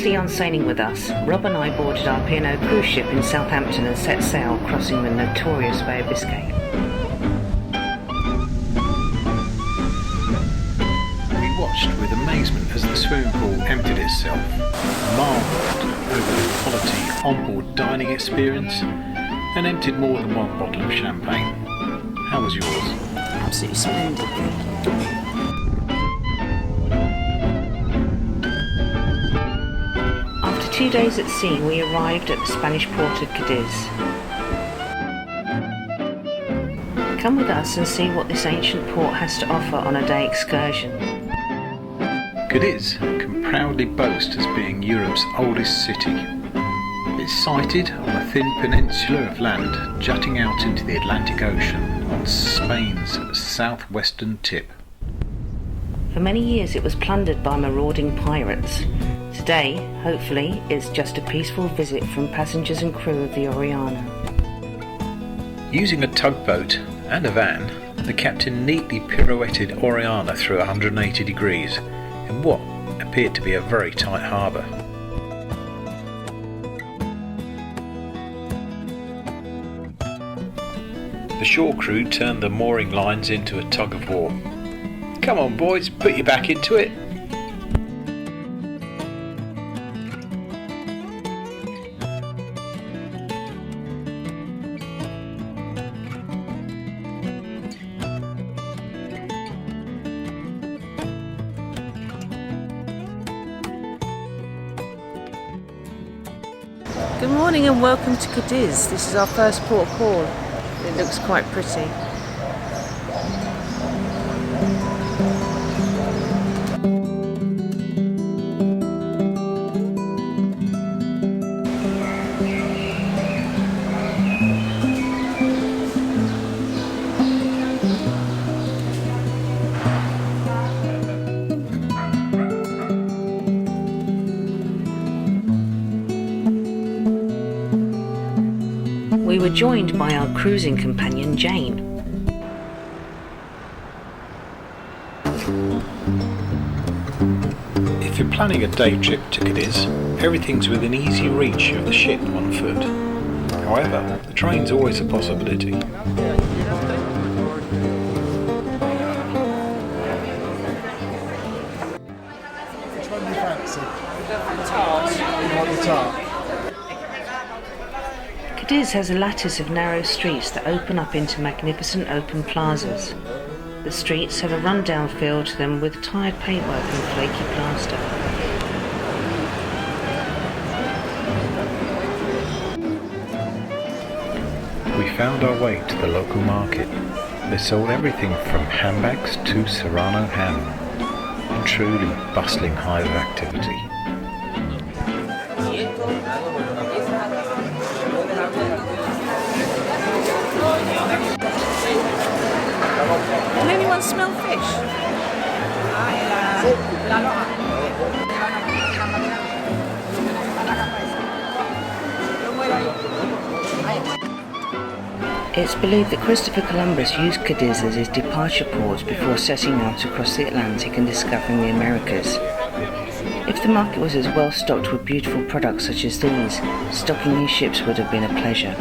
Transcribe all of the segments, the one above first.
previously on sailing with us, Rob and I boarded our P&O Cruise ship in Southampton and set sail, crossing the notorious Bay of Biscay. We watched with amazement as the swimming pool emptied itself, marvelled over the quality onboard dining experience, and emptied more than one bottle of champagne. How was yours? Absolutely splendid, thank you. After 2 days at sea, we arrived at the Spanish port of Cadiz. Come with us and see what this ancient port has to offer on a day excursion. Cadiz can proudly boast as being Europe's oldest city. It's sited on a thin peninsula of land jutting out into the Atlantic Ocean on Spain's southwestern tip. For many years it was plundered by marauding pirates. Today, hopefully, it's just a peaceful visit from passengers and crew of the Oriana. Using a tugboat and a van, the captain neatly pirouetted Oriana through 180 degrees in what appeared to be a very tight harbour. The shore crew turned the mooring lines into a tug of war. Come on boys, put your back into it. Good morning and welcome to Cadiz. This is our first port of call. It looks quite pretty. We were joined by our cruising companion Jane. If you're planning a day trip to Cadiz, everything's within easy reach of the ship on foot. However, the train's always a possibility. Which one do you fancy? You want the tart? Cadiz has a lattice of narrow streets that open up into magnificent open plazas. The streets have a run-down feel to them with tired paintwork and flaky plaster. We found our way to the local market. They sold everything from handbags to serrano ham. A truly bustling hive of activity. Can anyone smell fish? It's believed that Christopher Columbus used Cadiz as his departure port before setting out across the Atlantic and discovering the Americas. If the market was as well stocked with beautiful products such as these, stocking these ships would have been a pleasure.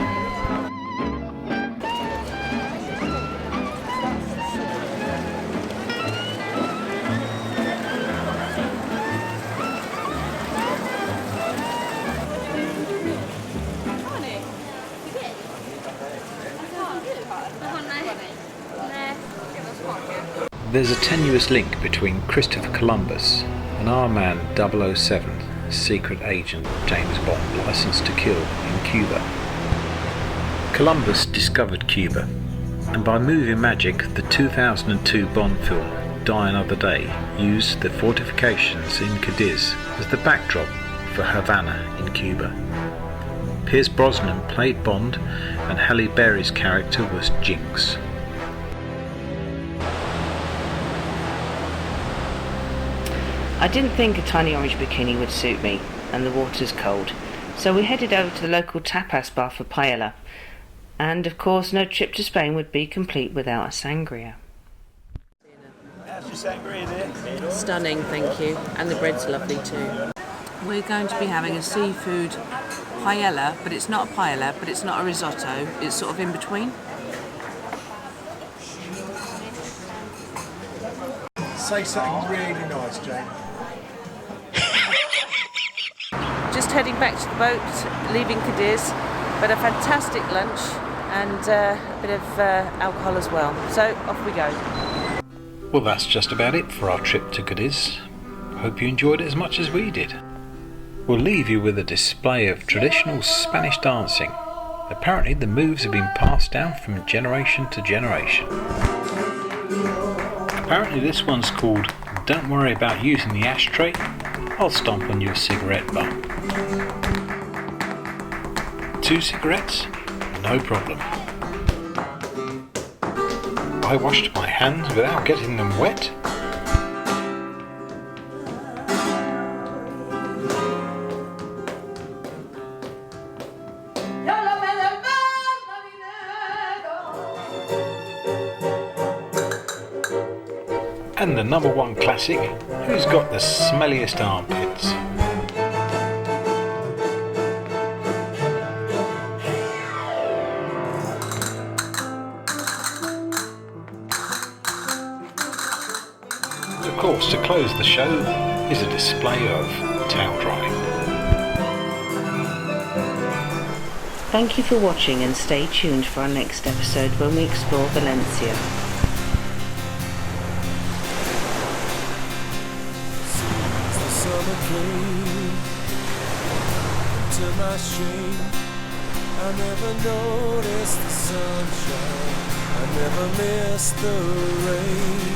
There's a tenuous link between Christopher Columbus and our man 007, secret agent James Bond, licensed to kill in Cuba. Columbus discovered Cuba, and by movie magic, the 2002 Bond film Die Another Day used the fortifications in Cadiz as the backdrop for Havana in Cuba. Pierce Brosnan played Bond, and Halle Berry's character was Jinx. I didn't think a tiny orange bikini would suit me, and the water's cold, so we headed over to the local tapas bar for paella. And of course no trip to Spain would be complete without a sangria. How's your sangria there? Stunning, thank you. And the bread's lovely too. We're going to be having a seafood paella, but it's not a paella, but it's not a risotto. It's sort of in between. Say something really nice, Jane. Just heading back to the boat, leaving Cadiz, but a fantastic lunch and a bit of alcohol as well. So off we go. Well, that's just about it for our trip to Cadiz. Hope you enjoyed it as much as we did. We'll leave you with a display of traditional Spanish dancing. Apparently the moves have been passed down from generation to generation. Apparently this one's called Don't Worry About Using the Ashtray, I'll Stomp on Your Cigarette Butt. 2 cigarettes? No problem. I washed my hands without getting them wet. And the #1 classic, who's got the smelliest armpits? Of course, to close the show is a display of towel drying. Thank you for watching and stay tuned for our next episode when we explore Valencia. Summer came to my shame. I never noticed the sunshine. I never missed the rain.